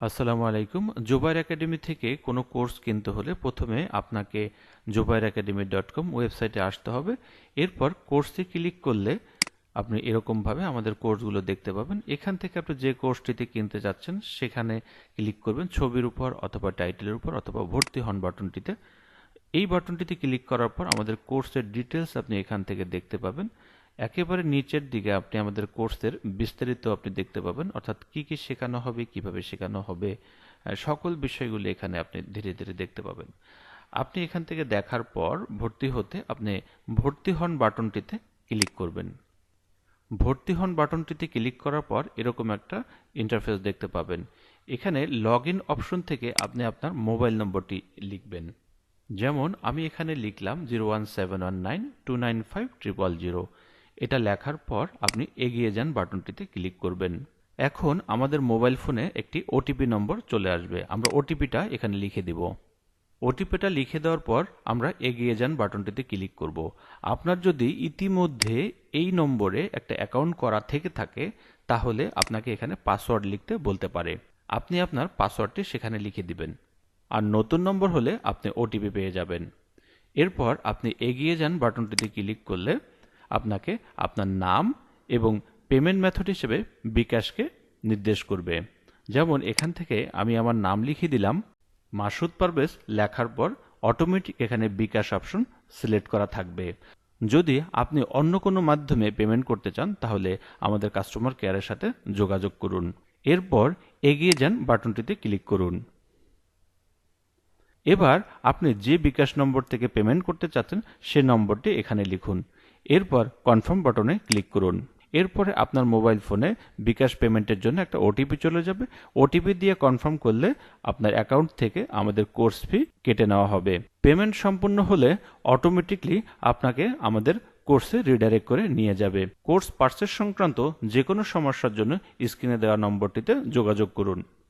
আসসালামু আলাইকুম। জুবায়ের একাডেমি থেকে কোনো কোর্স কিনতে হলে প্রথমে আপনাকে jubairacademy.com ওয়েবসাইটে আসতে হবে। এরপর কোর্সে ক্লিক করলে আপনি এরকমভাবে আমাদের কোর্সগুলো দেখতে পাবেন। এখান থেকে আপনি যে কোর্সটিতে কিনতে যাচ্ছেন সেখানে ক্লিক করবেন, ছবির উপর অথবা টাইটেলের উপর অথবা ভর্তি হন বাটনটিতে। এই বাটনটিতে ক্লিক করার পর আমাদের কোর্সের ডিটেলস আপনি এখান থেকে দেখতে পাবেন। একেবারে নিচের দিকে আপনি আমাদের কোর্সের বিস্তারিত আপনি দেখতে পাবেন, অর্থাৎ কি কি শেখানো হবে, কিভাবে শেখানো হবে, সকল বিষয়গুলি এখানে আপনি ধীরে ধীরে দেখতে পাবেন। আপনি এখান থেকে দেখার পর ভর্তি হতে আপনি ভর্তি হন বাটনটিতে ক্লিক করবেন। ভর্তি হন বাটনটিতে ক্লিক করার পর এরকম একটা ইন্টারফেস দেখতে পাবেন। এখানে লগ ইন অপশন থেকে আপনি আপনার মোবাইল নম্বরটি লিখবেন। যেমন আমি এখানে লিখলাম 01719295000। এটা লেখার পর আপনি এগিয়ে যান বাটনটিতে ক্লিক করবেন। এখন আমাদের মোবাইল ফোনে একটি ওটিপি নম্বর চলে আসবে, আমরা ওটিপিটা এখানে লিখে দিব। ওটিপিটা লিখে দেওয়ার পর আমরা এগিয়ে যান বাটনটিতে ক্লিক করব। আপনার যদি ইতিমধ্যে এই নম্বরে একটা অ্যাকাউন্ট করা থেকে থাকে তাহলে আপনাকে এখানে পাসওয়ার্ড লিখতে বলতে পারে। আপনি আপনার পাসওয়ার্ডটি সেখানে লিখে দিবেন। আর নতুন নম্বর হলে আপনি ওটিপি পেয়ে যাবেন। এরপর আপনি এগিয়ে যান বাটনটিতে ক্লিক করলে আপনাকে আপনার নাম এবং পেমেন্ট মেথড হিসেবে বিকাশকে নির্দেশ করবে। যেমন এখান থেকে আমি আমার নাম লিখে দিলাম মাসুদ পারভেজ। লেখার পর অটোমেটিক এখানে বিকাশ অপশন সিলেক্ট করা থাকবে। যদি আপনি অন্য কোনো মাধ্যমে পেমেন্ট করতে চান তাহলে আমাদের কাস্টমার কেয়ারের সাথে যোগাযোগ করুন। এরপর এগিয়ে যান বাটনটিতে ক্লিক করুন। এবার আপনি যে বিকাশ নম্বর থেকে পেমেন্ট করতে চাচ্ছেন সে নম্বরটি এখানে লিখুন। এরপর কনফার্ম বাটনে ক্লিক করুন। এরপরে আপনার মোবাইল ফোনে বিকাশ পেমেন্টের জন্য একটা ওটিপি চলে যাবে। ওটিপি দিয়ে কনফার্ম করলে আপনার অ্যাকাউন্ট থেকে আমাদের কোর্স ফি কেটে নেওয়া হবে। পেমেন্ট সম্পূর্ণ হলে অটোমেটিকলি আপনাকে আমাদের কোর্সে রিডাইরেক্ট করে নিয়ে যাবে। কোর্স পারচেজ সংক্রান্ত যে কোনো সমস্যার জন্য স্ক্রিনে দেওয়া নম্বরটিতে যোগাযোগ করুন।